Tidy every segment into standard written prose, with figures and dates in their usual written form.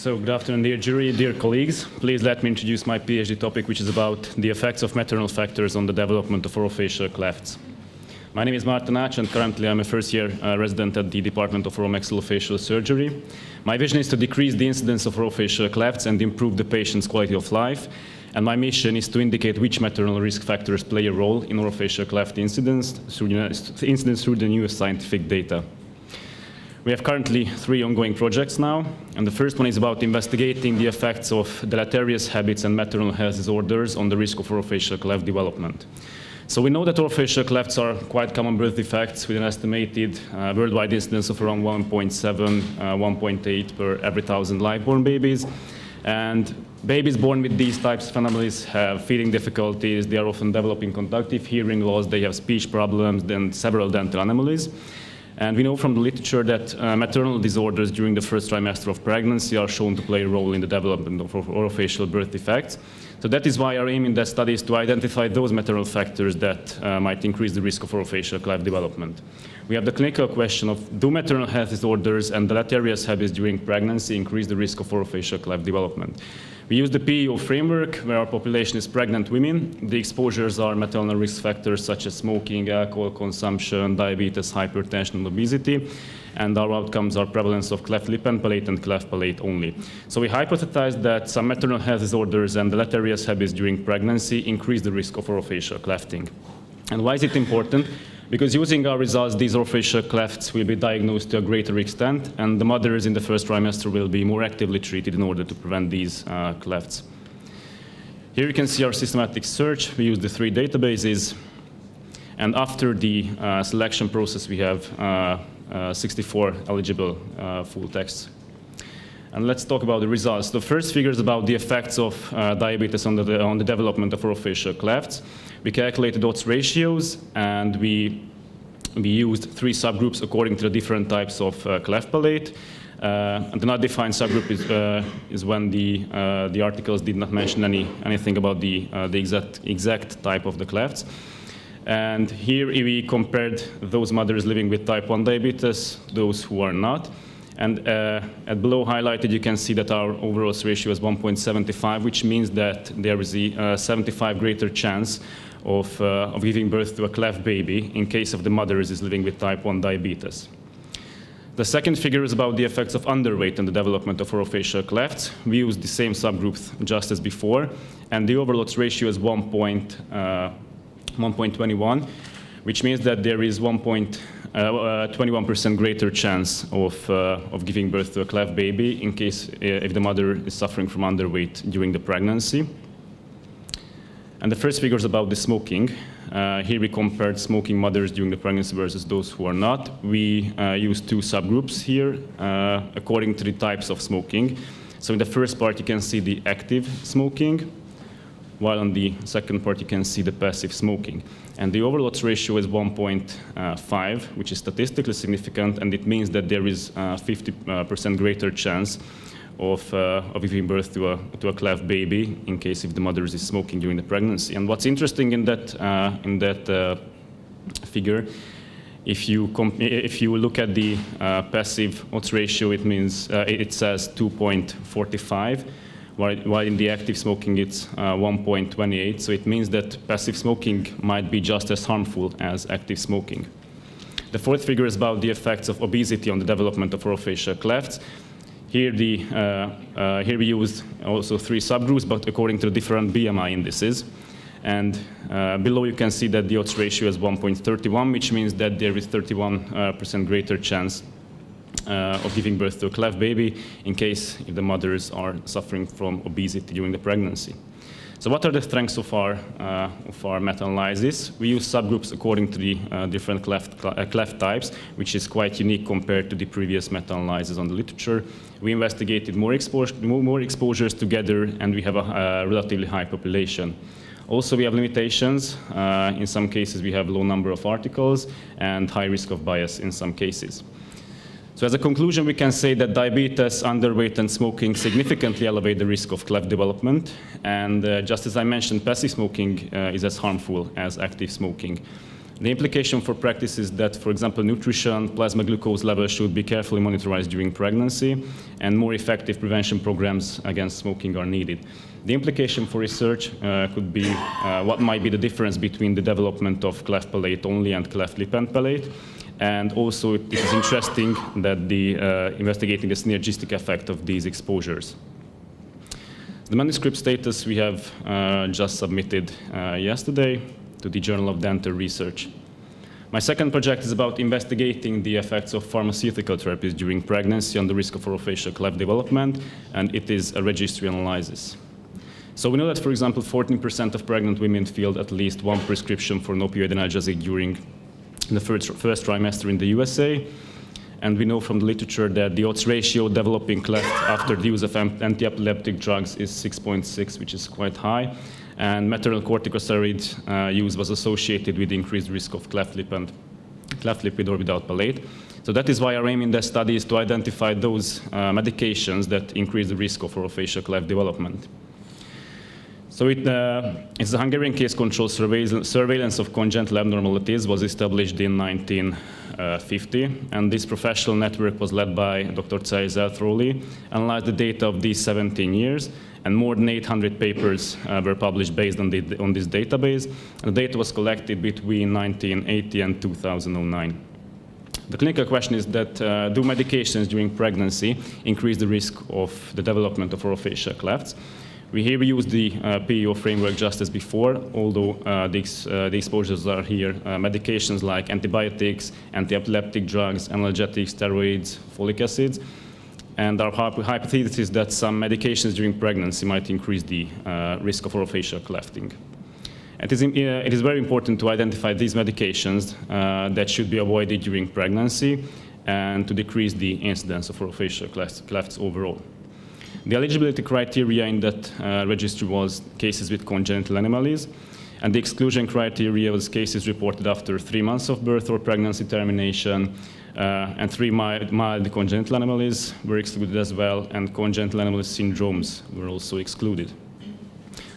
So good afternoon, dear jury, dear colleagues. Please let me introduce my PhD topic, which is about the effects of maternal factors on the development of orofacial clefts. My name is Márton, and currently I'm a first-year resident at the Department of Oromaxillofacial Surgery. My vision is to decrease the incidence of orofacial clefts and improve the patient's quality of life. And my mission is to indicate which maternal risk factors play a role in orofacial cleft incidence through the newest scientific data. We have currently 3 ongoing projects now, and the first one is about investigating the effects of deleterious habits and maternal health disorders on the risk of orofacial cleft development. So we know that orofacial clefts are quite common birth defects with an estimated worldwide incidence of around 1.7, 1.8 per every 1,000 live-born babies. And babies born with these types of anomalies have feeding difficulties, they are often developing conductive hearing loss, they have speech problems, then several dental anomalies. And we know from the literature that maternal disorders during the first trimester of pregnancy are shown to play a role in the development of orofacial birth defects. So that is why our aim in that study is to identify those maternal factors that might increase the risk of orofacial cleft development. We have the clinical question of, do maternal health disorders and deleterious habits during pregnancy increase the risk of orofacial cleft development? We use the PEO framework, where our population is pregnant women. The exposures are maternal risk factors such as smoking, alcohol consumption, diabetes, hypertension, and obesity. And our outcomes are prevalence of cleft lip and palate and cleft palate only. So we hypothesized that some maternal health disorders and deleterious habits during pregnancy increase the risk of orofacial clefting. And why is it important? Because using our results, these orofacial clefts will be diagnosed to a greater extent, and the mothers in the first trimester will be more actively treated in order to prevent these clefts. Here you can see our systematic search. We use the 3 databases, and after the selection process, we have 64 eligible full texts. And let's talk about the results. The first figure is about the effects of diabetes on the development of orofacial clefts. We calculated odds ratios, and we used 3 subgroups according to the different types of cleft palate. And the not defined subgroup is when the articles did not mention anything about the exact type of the clefts. And here we compared those mothers living with type 1 diabetes, those who are not. And at below highlighted, you can see that our overall ratio is 1.75, which means that there is a 75 greater chance of giving birth to a cleft baby in case of the mother is living with type 1 diabetes. The second figure is about the effects of underweight in the development of orofacial clefts. We used the same subgroups just as before, and the overall ratio is 1.21, which means that there is 21% greater chance of giving birth to a cleft baby in case if the mother is suffering from underweight during the pregnancy. And the first figure is about the smoking. Here we compared smoking mothers during the pregnancy versus those who are not. We used 2 subgroups here according to the types of smoking. So in the first part you can see the active smoking, while on the second part you can see the passive smoking. And the overall ratio is 1.5, which is statistically significant, and it means that there is 50% greater chance of giving birth to a cleft baby in case if the mother is smoking during the pregnancy. And what's interesting in that figure, if you look at the passive odds ratio, it means it says 2.45. While in the active smoking it's 1.28, so it means that passive smoking might be just as harmful as active smoking. The fourth figure is about the effects of obesity on the development of orofacial clefts. Here we used also 3 subgroups, but according to different BMI indices. And below you can see that the odds ratio is 1.31, which means that there is 31% greater chance of giving birth to a cleft baby in case if the mothers are suffering from obesity during the pregnancy. So what are the strengths of our meta-analysis? We use subgroups according to the different cleft types, which is quite unique compared to the previous meta-analysis on the literature. We investigated more exposures together, and we have a relatively high population. Also, we have limitations. In some cases, we have low number of articles and high risk of bias in some cases. So as a conclusion, we can say that diabetes, underweight, and smoking significantly elevate the risk of cleft development. And just as I mentioned, passive smoking is as harmful as active smoking. The implication for practice is that, for example, nutrition, plasma glucose levels should be carefully monitored during pregnancy, and more effective prevention programs against smoking are needed. The implication for research could be what might be the difference between the development of cleft palate only and cleft lip and palate. And also it is interesting that the investigating the synergistic effect of these exposures. The manuscript status we have just submitted yesterday to the Journal of Dental Research. My second project is about investigating the effects of pharmaceutical therapies during pregnancy on the risk of orofacial cleft development, and it is a registry analysis. So we know that, for example, 14% of pregnant women filled at least one prescription for an opioid analgesic during the first trimester in the USA. And we know from the literature that the odds ratio developing cleft after the use of anti-epileptic drugs is 6.6, which is quite high. And maternal corticosteroid use was associated with increased risk of cleft lip with or without palate. So that is why our aim in the study is to identify those medications that increase the risk of orofacial cleft development. So it's a Hungarian case control surveillance of congenital abnormalities was established in 1950, and this professional network was led by Dr. Zeltroli, analyzed the data of these 17 years, and more than 800 papers were published based on this database. And the data was collected between 1980 and 2009. The clinical question is that do medications during pregnancy increase the risk of the development of orofacial clefts? We use the PEO framework just as before, although the exposures are here medications like antibiotics, anti-epileptic drugs, analgesics, steroids, folic acids. And our hypothesis is that some medications during pregnancy might increase the risk of orofacial clefting. It is very important to identify these medications that should be avoided during pregnancy and to decrease the incidence of orofacial clefts overall. The eligibility criteria in that registry was cases with congenital anomalies, and the exclusion criteria was cases reported after 3 months of birth or pregnancy termination, and 3 mild congenital anomalies were excluded as well, and congenital anomaly syndromes were also excluded.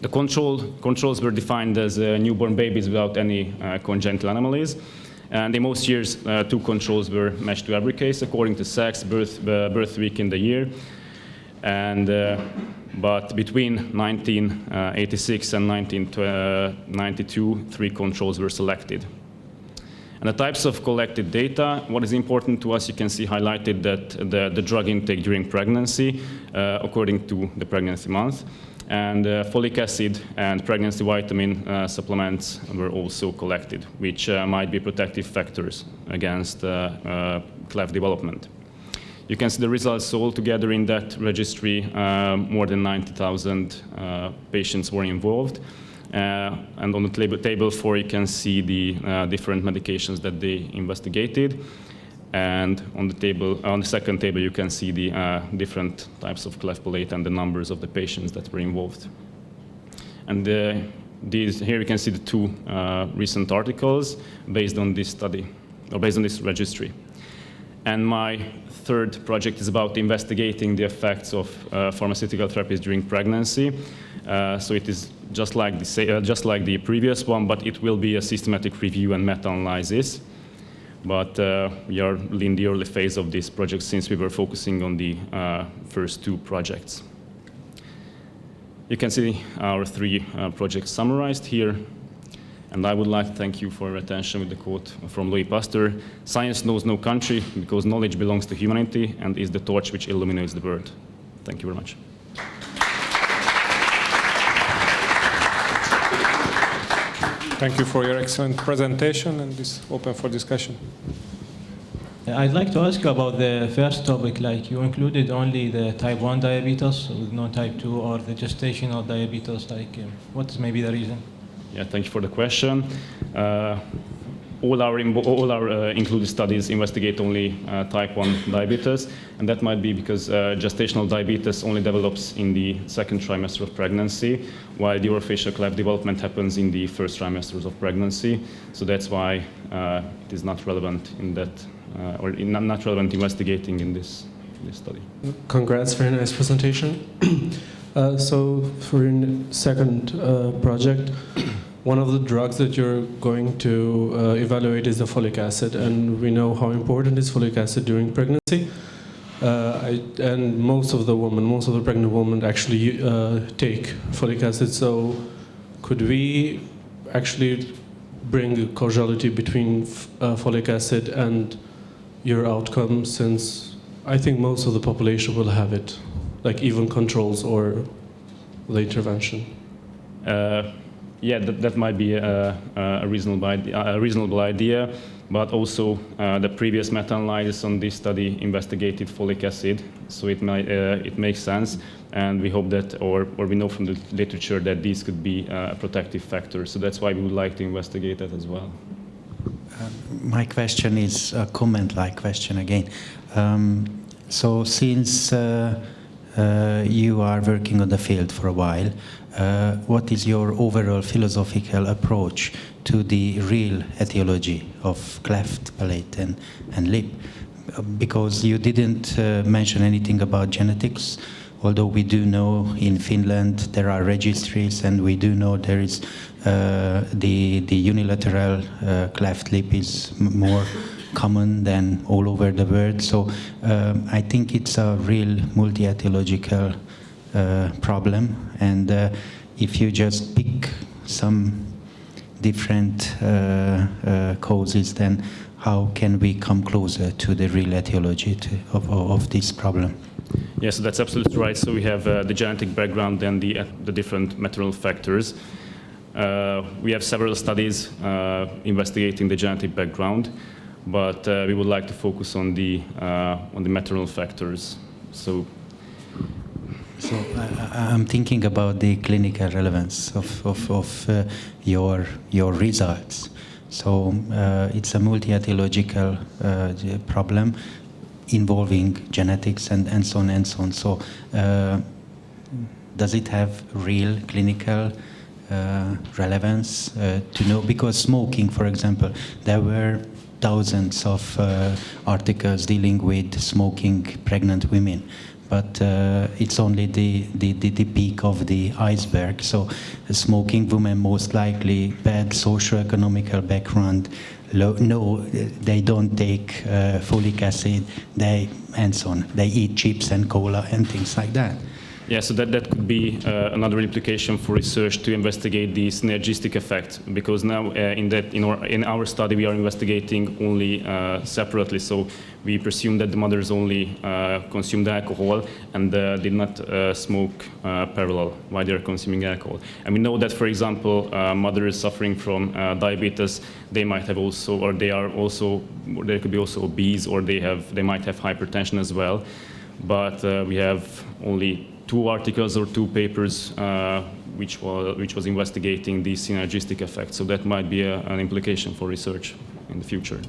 The controls were defined as newborn babies without any congenital anomalies, and in most years, 2 controls were matched to every case according to sex, birth week in the year. But between 1986 and 1992, 3 controls were selected. And the types of collected data, what is important to us, you can see highlighted that the drug intake during pregnancy, according to the pregnancy month, and folic acid and pregnancy vitamin supplements were also collected, which might be protective factors against cleft development. You can see the results altogether in that registry. More than 90,000 patients were involved. And on the table 4, you can see the different medications that they investigated. And on the second table, you can see the different types of cleft palate and the numbers of the patients that were involved. And here you can see the 2 recent articles based on this study, or based on this registry. And my third project is about investigating the effects of pharmaceutical therapies during pregnancy. So it is just like the previous one, but it will be a systematic review and meta-analysis. But we are in the early phase of this project since we were focusing on the first 2 projects. You can see our 3 projects summarized here. And I would like to thank you for your attention with the quote from Louis Pasteur: "Science knows no country because knowledge belongs to humanity and is the torch which illuminates the world." Thank you very much. Thank you for your excellent presentation, and this open for discussion. I'd like to ask you about the first topic, like you included only the type 1 diabetes with no type 2 or the gestational diabetes, like what is maybe the reason? Yeah, thank you for the question. All our included studies investigate only type 1 diabetes, and that might be because gestational diabetes only develops in the 2nd trimester of pregnancy, while the orofacial cleft development happens in the 1st trimesters of pregnancy. So that's why it is not relevant in that, or not relevant investigating in this study. Congrats, very nice presentation. So for your second project, one of the drugs that you're going to evaluate is the folic acid, and we know how important is folic acid during pregnancy. And most of the pregnant women actually take folic acid. So could we actually bring a causality between folic acid and your outcome, since I think most of the population will have it, like even controls or the intervention? Yeah, that might be a reasonable idea, but also the previous meta-analysis on this study investigated folic acid, so it makes sense, and we hope that, or we know from the literature that these could be a protective factor, so that's why we would like to investigate that as well. My question is a comment-like question again. So since you are working on the field for a while, what is your overall philosophical approach to the real etiology of cleft, palate, and lip? Because you didn't mention anything about genetics, although we do know in Finland there are registries, and we do know there is the unilateral cleft lip is more common than all over the world. So I think it's a real multi-etiological problem, and if you just pick some different causes, then how can we come closer to the real etiology of this problem? Yes, so that's absolutely right. So we have the genetic background and the different maternal factors. We have several studies investigating the genetic background, but we would like to focus on the maternal factors. So I'm thinking about the clinical relevance of your results. So it's a multi-etiological problem involving genetics and so on and so on. So does it have real clinical relevance to know? Because smoking, for example, there were thousands of articles dealing with smoking pregnant women, but it's only the peak of the iceberg. So smoking women, most likely bad socio-economical background, no, they don't take folic acid, and so on. They eat chips and cola and things like that. Yeah, so that could be another implication for research to investigate the synergistic effect, because now in our study we are investigating only separately. So we presume that the mothers only consumed alcohol and did not smoke parallel while they are consuming alcohol. And we know that, for example, mothers suffering from diabetes, they might have also, or they could be also obese, or they might have hypertension as well. But we have only 2 articles or 2 papers which was investigating the synergistic effect. So that might be an implication for research in the future.